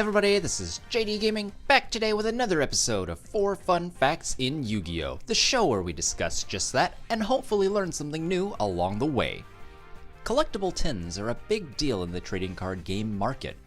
everybody, this is JD Gaming, back today with another episode of 4 Fun Facts in Yu-Gi-Oh! The show where we discuss just that, and hopefully learn something new along the way. Collectible tins are a big deal in the trading card game market.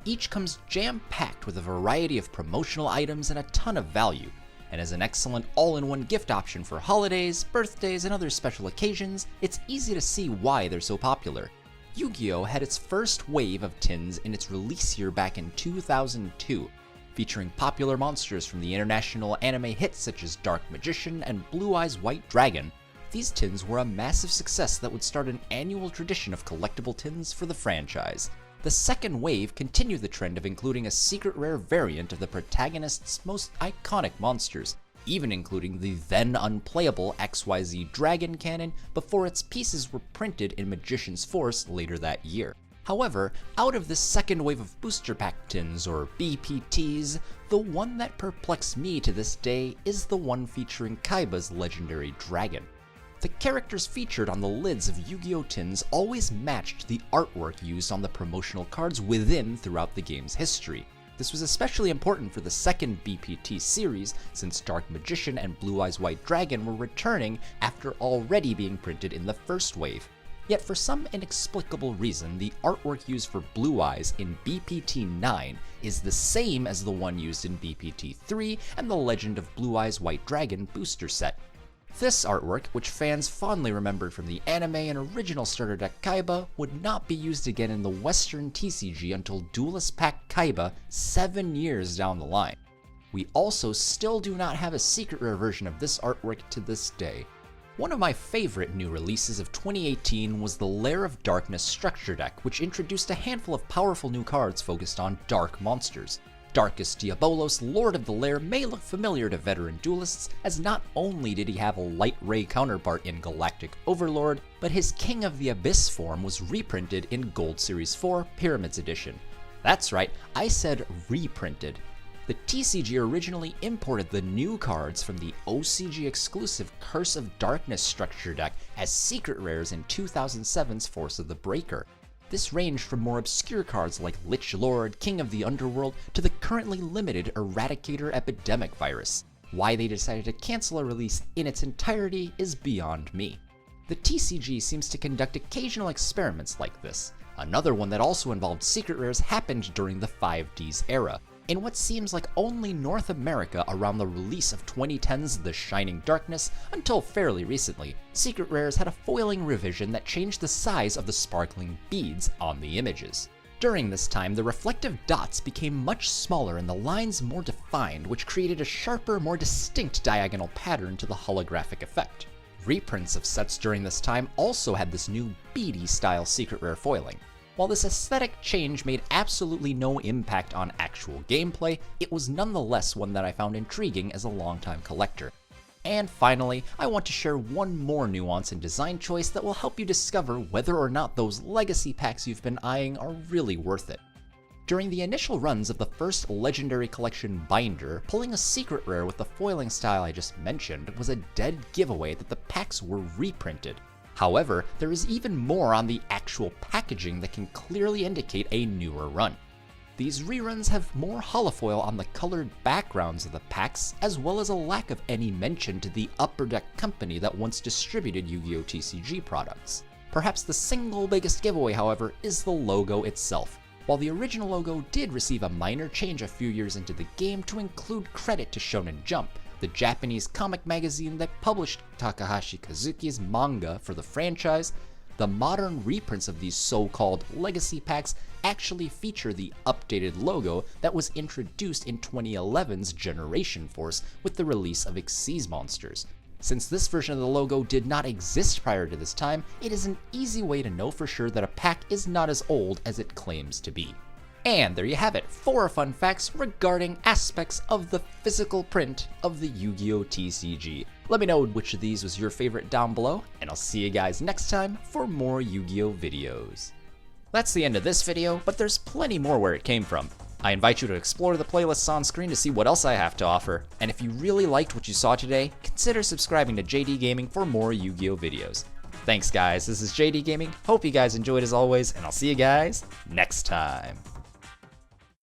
Each comes jam-packed with a variety of promotional items and a ton of value, and as an excellent all-in-one gift option for holidays, birthdays, and other special occasions, it's easy to see why they're so popular. Yu-Gi-Oh! Had its first wave of tins in its release year back in 2002, featuring popular monsters from the international anime hits such as Dark Magician and Blue Eyes White Dragon. These tins were a massive success that would start an annual tradition of collectible tins for the franchise. The second wave continued the trend of including a secret rare variant of the protagonist's most iconic monsters, even including the then unplayable XYZ Dragon canon before its pieces were printed in Magician's Force later that year. However, out of this second wave of booster pack tins, or BPTs, the one that perplexes me to this day is the one featuring 𝗖𝗧's legendary dragon. The characters featured on the lids of Yu-Gi-Oh! Tins always matched the artwork used on the promotional cards within throughout the game's history. This was especially important for the second BPT series, since Dark Magician and Blue Eyes White Dragon were returning after already being printed in the first wave. Yet for some inexplicable reason, the artwork used for Blue Eyes in BPT 9 is the same as the one used in BPT 3 and the Legend of Blue Eyes White Dragon booster set. This artwork, which fans fondly remembered from the anime and original starter deck 𝗖𝗧, would not be used again in the Western TCG until Duelist Pack 𝗖𝗧 7 years down the line. We also still do not have a secret rare version of this artwork to this day. One of my favorite new releases of 2018 was the Lair of Darkness structure deck, which introduced a handful of powerful new cards focused on dark monsters. Darkus Diabolos, Lord of the Lair, may look familiar to veteran duelists, as not only did he have a light ray counterpart in Galactic Overlord, but his King of the Abyss form was reprinted in Gold Series 4 Pyramids Edition. That's right, I said reprinted. The TCG originally imported the new cards from the OCG exclusive Curse of Darkness structure deck as secret rares in 2007's Force of the Breaker. This ranged from more obscure cards like Lich Lord, King of the Underworld, to the currently limited Eradicator Epidemic Virus. Why they decided to cancel a release in its entirety is beyond me. The TCG seems to conduct occasional experiments like this. Another one that also involved secret rares happened during the 5Ds era. In what seems like only North America around the release of 2010's The Shining Darkness, until fairly recently, secret rares had a foiling revision that changed the size of the sparkling beads on the images. During this time, the reflective dots became much smaller and the lines more defined, which created a sharper, more distinct diagonal pattern to the holographic effect. Reprints of sets during this time also had this new beady style secret rare foiling. While this aesthetic change made absolutely no impact on actual gameplay, it was nonetheless one that I found intriguing as a longtime collector. And finally, I want to share one more nuance in design choice that will help you discover whether or not those legacy packs you've been eyeing are really worth it. During the initial runs of the first Legendary Collection binder, pulling a secret rare with the foiling style I just mentioned was a dead giveaway that the packs were reprinted. However, there is even more on the actual packaging that can clearly indicate a newer run. These reruns have more holofoil on the colored backgrounds of the packs, as well as a lack of any mention to the Upper Deck company that once distributed Yu-Gi-Oh! TCG products. Perhaps the single biggest giveaway, however, is the logo itself. While the original logo did receive a minor change a few years into the game to include credit to Shonen Jump, the Japanese comic magazine that published Takahashi Kazuki's manga for the franchise, the modern reprints of these so-called legacy packs actually feature the updated logo that was introduced in 2011's Generation Force with the release of 𝗖𝗓𝗡 monsters. Since this version of the logo did not exist prior to this time, it is an easy way to know for sure that a pack is not as old as it claims to be. And there you have it, 4 fun facts regarding aspects of the physical print of the Yu-Gi-Oh! TCG. Let me know which of these was your favorite down below, and I'll see you guys next time for more Yu-Gi-Oh! Videos. That's the end of this video, but there's plenty more where it came from. I invite you to explore the playlists on screen to see what else I have to offer, and if you really liked what you saw today, consider subscribing to JD Gaming for more Yu-Gi-Oh! Videos. Thanks guys, this is JD Gaming, hope you guys enjoyed as always, and I'll see you guys next time.